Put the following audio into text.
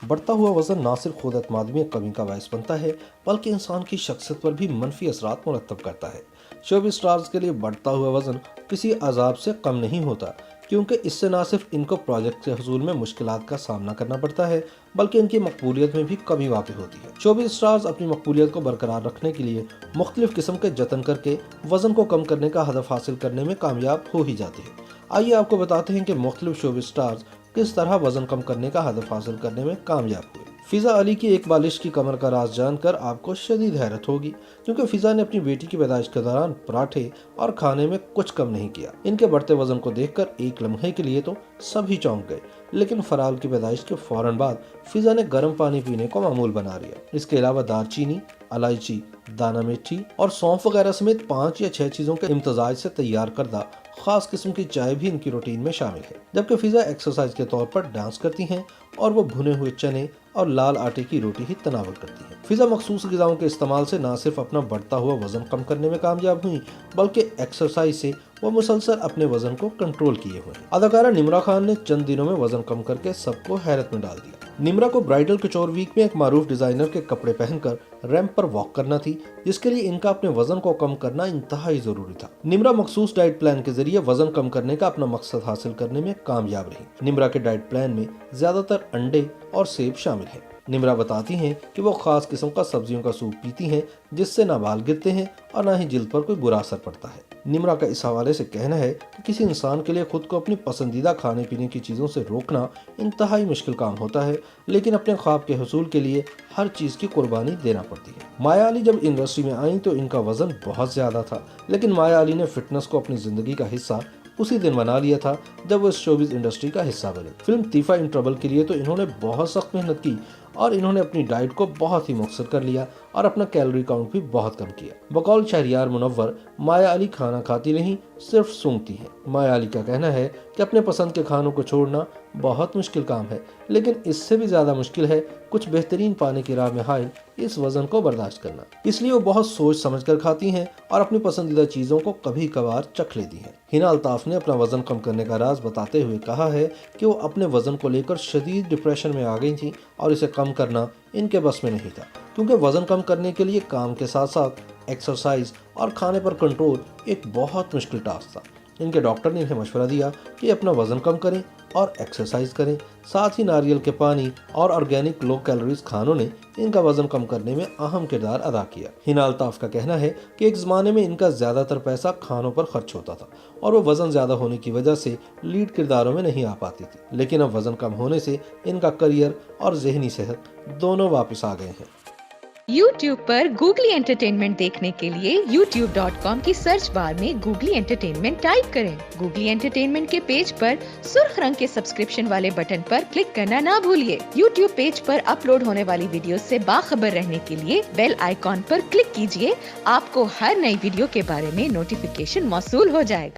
बढ़ता हुआ वजन न सिर्फ खुद एतमादी में कमी का बायस बनता है, बल्कि इंसान की शख्सियत पर भी मनफी असरात मुरतब करता है। शोबिज़ स्टार्स के लिए बढ़ता हुआ वजन किसी अजाब से कम नहीं होता, क्योंकि इससे न सिर्फ इनको प्रोजेक्ट के हसूल में मुश्किलात का सामना करना पड़ता है, बल्कि इनकी मकबूलियत में भी कमी वाक़ई होती है। शोबिज़ स्टार्स अपनी मकबूलियत को बरकरार रखने के लिए मुख्तलिफ किस्म के जतन करके वजन को कम करने का हदफ हासिल करने में कामयाब हो ही जाते हैं। आइए आपको बताते हैं कि मुख्तलिफ शोबिज़ स्टार्स किस तरह वजन कम करने का हदफ हासिल करने में कामयाब हुए। फिजा अली की एक बालिश की कमर का राज जानकर आपको शदीद हैरत होगी, क्योंकि फिजा ने अपनी बेटी की पैदाइश के दौरान पराठे और खाने में कुछ कम नहीं किया। इनके बढ़ते वजन को देखकर एक लम्हे के लिए तो सभी चौंक गए, लेकिन फराल की पैदाइश के फौरन बाद फिजा ने गर्म पानी पीने को मामूल बना लिया। इसके अलावा दालचीनी, इलायची, दाना मेथी और सौंफ वगैरह समेत 5 या 6 चीजों के इम्तजाज से तैयार करदा खास किस्म की चाय भी इनकी रूटीन में शामिल है। जबकि फिजा एक्सरसाइज के तौर पर डांस करती हैं और वो भुने हुए चने और लाल आटे की रोटी ही तनावल करती हैं। फिजा मखसूस ग़िज़ाओं के इस्तेमाल से न सिर्फ अपना बढ़ता हुआ वजन कम करने में कामयाब हुई, बल्कि एक्सरसाइज से वो मुसलसल अपने वजन को कंट्रोल किए हुए हैं। अदाकारा निम्रा खान ने चंद दिनों में वजन कम करके सबको हैरत में डाल दिया। निम्रा को ब्राइडल कचौर वीक में एक मारूफ डिजाइनर के कपड़े पहनकर रैंप पर वॉक करना थी, जिसके लिए इनका अपने वजन को कम करना इंतहाई जरूरी था। निम्रा मखसूस डाइट प्लान के जरिए वजन कम करने का अपना मकसद हासिल करने में कामयाब रही। निम्रा के डाइट प्लान में ज्यादातर अंडे और सेब शामिल है। निम्रा बताती हैं कि वो खास किस्म का सब्जियों का सूप पीती हैं, जिससे ना बाल गिरते हैं और ना ही जिल्द पर कोई बुरा असर पड़ता है। निम्रा का इस हवाले से कहना है कि किसी इंसान के लिए खुद को अपनी पसंदीदा खाने पीने की चीज़ों से रोकना इंतहाई मुश्किल काम होता है, लेकिन अपने ख्वाब के हसूल के लिए हर चीज़ की कुर्बानी देना पड़ती है। माया अली जब इंडस्ट्री में आई तो इनका वजन बहुत ज़्यादा था, लेकिन माया अली ने फिटनेस को अपनी ज़िंदगी का हिस्सा उसी दिन बना लिया था जब वो इस शोबिज़ इंडस्ट्री का हिस्सा बने। फिल्म तीफा इन ट्रबल के लिए तो इन्होंने बहुत सख्त मेहनत की और इन्होंने अपनी डाइट को बहुत ही मुख्तसर कर लिया और अपना कैलोरी काउंट भी बहुत कम किया। बकौल शहरियार मुनव्वर, माया अली खाना खाती नहीं, सिर्फ सूंघती हैं। माया अली का कहना है कि अपने पसंद के खानों को छोड़ना बहुत मुश्किल काम है, लेकिन इससे भी ज्यादा मुश्किल है कुछ बेहतरीन पाने की राह में हायल इस वजन को बर्दाश्त करना। इसलिए वो बहुत सोच समझ कर खाती हैं और अपनी पसंदीदा चीजों को कभी कभार चख लेती हैं। हिना अल्ताफ ने अपना वजन कम करने का राज बताते हुए कहा है कि वो अपने वजन को लेकर शदीद डिप्रेशन में आ गई थी और इसे कम करना इनके बस में नहीं था, क्योंकि वजन कम करने के लिए काम के साथ साथ एक्सरसाइज और खाने पर कंट्रोल एक बहुत मुश्किल टास्क था। इनके डॉक्टर ने इन्हें मशवरा दिया कि अपना वजन कम करें और एक्सरसाइज करें। साथ ही नारियल के पानी और ऑर्गेनिक लो कैलोरीज खानों ने इनका वजन कम करने में अहम किरदार अदा किया। हिना अल्ताफ का कहना है कि एक ज़माने में इनका ज़्यादातर पैसा खानों पर खर्च होता था और वो वजन ज़्यादा होने की वजह से लीड किरदारों में नहीं आ पाती थी, लेकिन अब वजन कम होने से इनका करियर और जहनी सेहत दोनों वापस आ गए हैं। YouTube पर गूगली एंटरटेनमेंट देखने के लिए youtube.com की सर्च बार में गूगली एंटरटेनमेंट टाइप करें। गूगली एंटरटेनमेंट के पेज पर सुर्ख रंग के सब्सक्रिप्शन वाले बटन पर क्लिक करना ना भूलिए। YouTube पेज पर अपलोड होने वाली वीडियो से बाखबर रहने के लिए बेल आइकॉन पर क्लिक कीजिए। आपको हर नई वीडियो के बारे में नोटिफिकेशन मौसूल हो जाएगा।